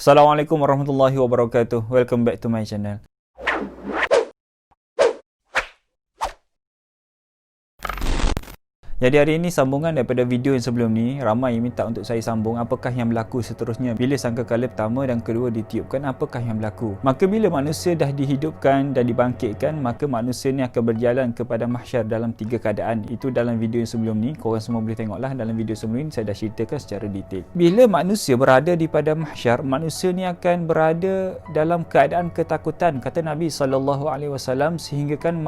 Assalamualaikum warahmatullahi wabarakatuh. Welcome back to my channel. Jadi hari ini sambungan daripada video yang sebelum ni. Ramai yang minta untuk saya sambung apakah yang berlaku seterusnya bila sangkakala pertama dan kedua ditiupkan, apakah yang berlaku. Maka bila manusia dah dihidupkan dan dibangkitkan, maka manusia ni akan berjalan kepada mahsyar dalam 3 keadaan. Itu dalam video yang sebelum ni, korang semua boleh tengoklah. Dalam video sebelum ni saya dah ceritakan secara detail. Bila manusia berada di pada mahsyar, manusia ni akan berada dalam keadaan ketakutan, kata Nabi SAW, sehinggakan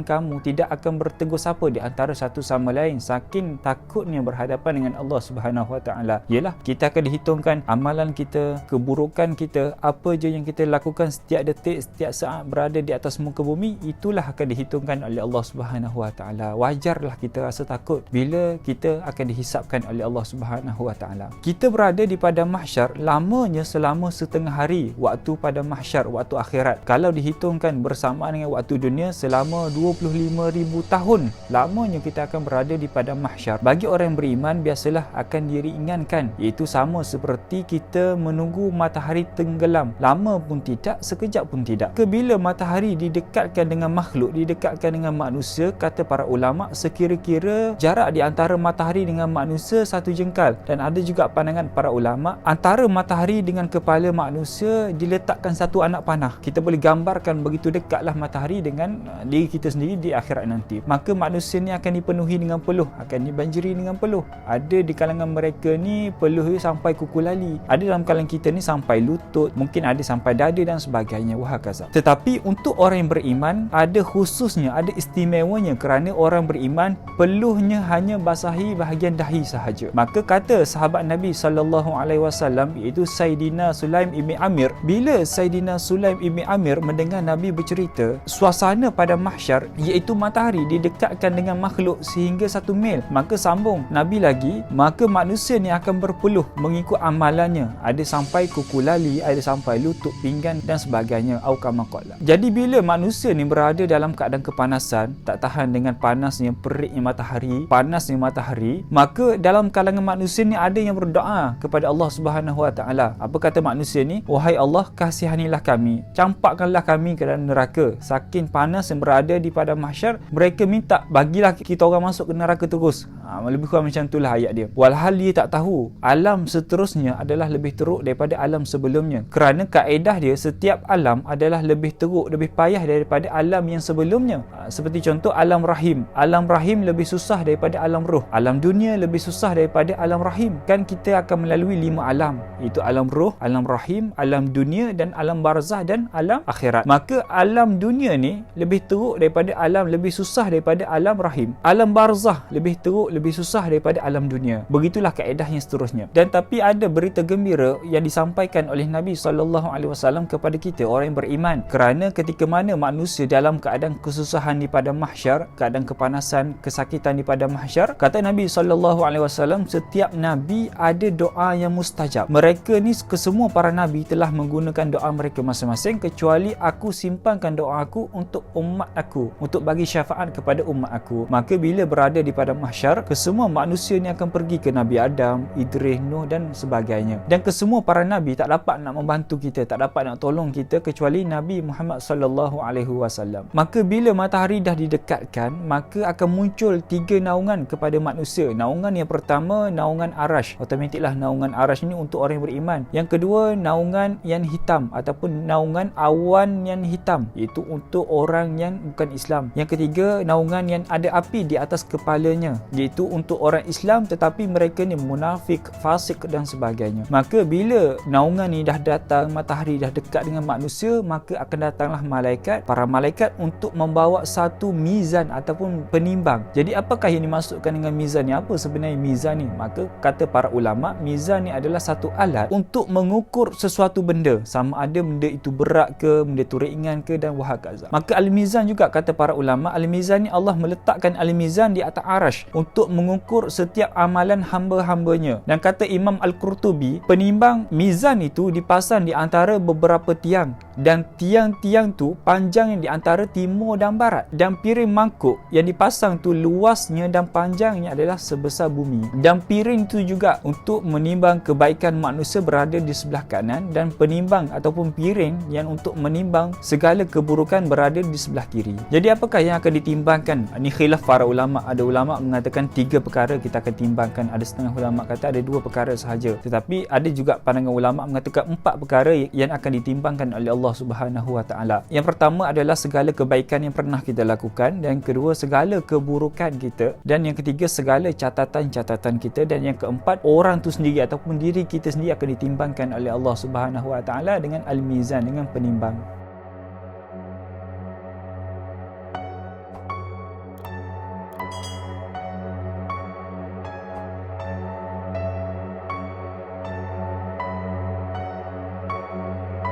kamu tidak akan bertegur sapa di antara satu sama lain, saking takutnya berhadapan dengan Allah Subhanahu Wa Taala. Yalah, kita akan dihitungkan amalan kita, keburukan kita, apa je yang kita lakukan setiap detik, setiap saat berada di atas muka bumi, itulah akan dihitungkan oleh Allah Subhanahu Wa Taala. Wajarlah kita rasa takut bila kita akan dihisapkan oleh Allah Subhanahu Wa Taala. Kita berada di padang mahsyar lamanya selama setengah hari waktu pada mahsyar, waktu akhirat. Kalau dihitungkan bersamaan dengan waktu dunia, selama 25,000 tahun lamanya kita akan berada di padang mahsyar. Bagi orang yang beriman, biasalah akan diringankan, iaitu sama seperti kita menunggu matahari tenggelam. Lama pun tidak, sekejap pun tidak. Bila matahari didekatkan dengan makhluk, didekatkan dengan manusia, kata para ulama, sekira-kira jarak di antara matahari dengan manusia 1 jengkal. Dan ada juga pandangan para ulama, antara matahari dengan kepala manusia diletakkan 1 anak panah. Kita boleh gambarkan begitu dekatlah matahari dengan diri kita sendiri di akhirat nanti. Maka manusia ni akan dipenuhi dengan peluh, akan dibanjiri dengan peluh. Ada di kalangan mereka ni peluh sampai kuku lali, ada dalam kalangan kita ni sampai lutut, mungkin ada sampai dada dan sebagainya, wahakaza. Tetapi untuk orang yang beriman ada khususnya, ada istimewanya, kerana orang beriman peluhnya hanya basahi bahagian dahi sahaja. Maka kata sahabat Nabi SAW, iaitu Sayyidina Sulaim ibn Amir, bila Sayyidina Sulaim ibn Amir mendengar Nabi bercerita suasana pada mahsyar, iaitu matahari didekatkan dengan makhluk sehingga 1 mil, maka sambung Nabi lagi, maka manusia ni akan berpeluh mengikut amalannya, ada sampai kuku lali, ada sampai lutut, pinggan dan sebagainya, au kama qala. Jadi bila manusia ni berada dalam keadaan kepanasan, tak tahan dengan panasnya, periknya matahari, panasnya matahari, maka dalam kalangan manusia ni ada yang berdoa kepada Allah Subhanahu Wa Taala. Apa kata manusia ni? Wahai Allah, kasihanilah kami, campakkanlah kami ke dalam neraka. Saking panas yang berada di padang mahsyar, mereka minta bagilah kita orang masuk ke neraka terus. Lebih kurang macam itulah ayat dia. Walhal dia tak tahu alam seterusnya adalah lebih teruk daripada alam sebelumnya, kerana kaedah dia setiap alam adalah lebih teruk, lebih payah daripada alam yang sebelumnya. Seperti contoh alam rahim. Alam rahim lebih susah daripada alam roh. Alam dunia lebih susah daripada alam rahim. Kan kita akan melalui 5 alam, iaitu alam roh, alam rahim, alam dunia dan alam barzah dan alam akhirat. Maka alam dunia ni lebih teruk daripada alam, lebih susah daripada alam rahim. Alam barzah lebih teruk, lebih susah daripada alam dunia. Begitulah kaedahnya seterusnya. Dan tapi ada berita gembira yang disampaikan oleh Nabi SAW kepada kita orang yang beriman, kerana ketika mana manusia dalam keadaan kesusahan di padang mahsyar, keadaan kepanasan, kesakitan di padang mahsyar, kata Nabi SAW, setiap Nabi ada doa yang mustajab. Mereka ni kesemua para Nabi telah menggunakan doa mereka masing-masing, kecuali aku simpankan doa aku untuk umat aku, untuk bagi syafaat kepada umat aku. Maka bila berada di padang mahsyar, kesemua manusia ni akan pergi ke Nabi Adam, Idris, Nuh dan sebagainya. Dan kesemua para Nabi tak dapat nak membantu kita, tak dapat nak tolong kita, kecuali Nabi Muhammad SAW. Maka bila matahari dah didekatkan, maka akan muncul 3 naungan kepada manusia. Naungan yang pertama, naungan arash. Otomatiklah naungan arash ni untuk orang yang beriman. Yang kedua, naungan yang hitam ataupun naungan awan yang hitam, iaitu untuk orang yang bukan Islam. Yang ketiga, naungan yang ada api di atas kepalanya, iaitu untuk orang Islam tetapi mereka ni munafik, fasik dan sebagainya. Maka bila naungan ni dah datang, matahari dah dekat dengan manusia, maka akan datanglah malaikat, para malaikat untuk membawa satu mizan ataupun penimbang. Jadi apakah yang dimaksudkan dengan mizan ni? Apa sebenarnya mizan ni? Maka kata para ulama, mizan ni adalah satu alat untuk mengukur sesuatu benda, sama ada benda itu berat ke, benda itu ringan ke dan wahakaza. Maka al-mizan juga kata para ulama, al-mizan ni Allah meletakkan al-mizan mizan di atas arash untuk mengukur setiap amalan hamba-hambanya. Dan kata Imam Al-Qurtubi, penimbang mizan itu dipasang di antara beberapa tiang, dan tiang-tiang tu panjangnya di antara timur dan barat, dan piring mangkuk yang dipasang tu luasnya dan panjangnya adalah sebesar bumi. Dan piring itu juga untuk menimbang kebaikan manusia berada di sebelah kanan, dan penimbang ataupun piring yang untuk menimbang segala keburukan berada di sebelah kiri. Jadi apakah yang akan ditimbangkan? Ini khilaf para ulama. Ada ulama mengatakan 3 perkara kita akan timbangkan, ada setengah ulama kata ada 2 perkara sahaja. Tetapi ada juga pandangan ulama mengatakan 4 perkara yang akan ditimbangkan oleh Allah Subhanahu Wa Taala. Yang pertama adalah segala kebaikan yang pernah kita lakukan, dan yang kedua segala keburukan kita, dan yang ketiga segala catatan-catatan kita, dan yang keempat orang tu sendiri ataupun diri kita sendiri akan ditimbangkan oleh Allah Subhanahu Wa Taala dengan al-mizan, dengan penimbang.